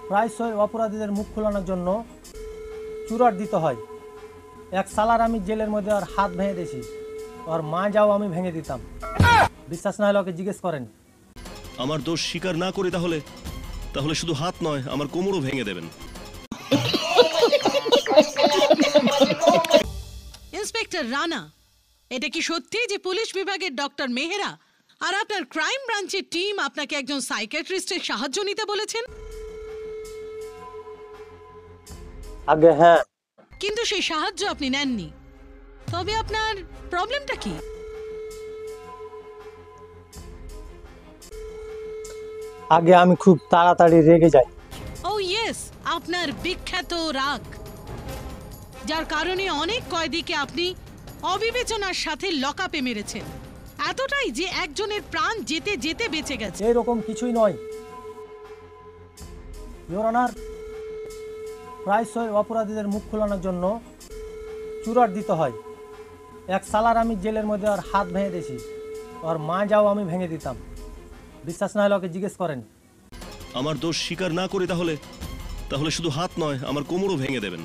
প্রায়শই অপরাধীদের মুখ খোলানোর জন্য চুরাট দিতে হয়। এক সালার আমি জেলের মধ্যে আর হাত ভেঙে দিয়েছি, আর মা যাও আমি ভেঙে দিতাম। বিশ্বাস না হলে ওকে জিজ্ঞেস করেন। আমার দোষ স্বীকার না করি তাহলে তাহলে শুধু হাত নয়, আমার কোমরও ভেঙে দেবেন। ইন্সপেক্টর রানা, এটা কি সত্যি যে পুলিশ বিভাগের ডক্টর মেহরা আর আপনার ক্রাইম ব্রাঞ্চের টিম আপনাকে একজন সাইকিয়াট্রিস্টের সাহায্য নিতে বলেছেন? আগে হ্যাঁ। কিন্তু সেই সাহায্য আপনি নেননি। তবে আপনার প্রবলেমটা কি? আগে আমি খুব তাড়াতাড়ি রেগে যাই। ও ইয়েস, আপনার বিখ্যাত রাগ, যার কারণে অনেক কয়েদিকে আপনি অবিবেচনার সাথে লকআপে মেরেছেন, এতটাই যে একজনের প্রাণ যেতে যেতে বেঁচে গেছে। এরকম কিছুই নয় ইওর অনার। প্রায়শই অপরাধীদের মুখ খোলানোর জন্য চুরাট দিতে হয়। এক সালার আমি জেলের মধ্যে আর হাত ভেঙে দিয়েছি, আর মা যাও আমি ভেঙে দিতাম। বিশ্বাস না হলে ওকে জিজ্ঞেস করেন। আমার দোষ স্বীকার না করি তাহলে তাহলে শুধু হাত নয়, আমার কোমরও ভেঙে দেবেন।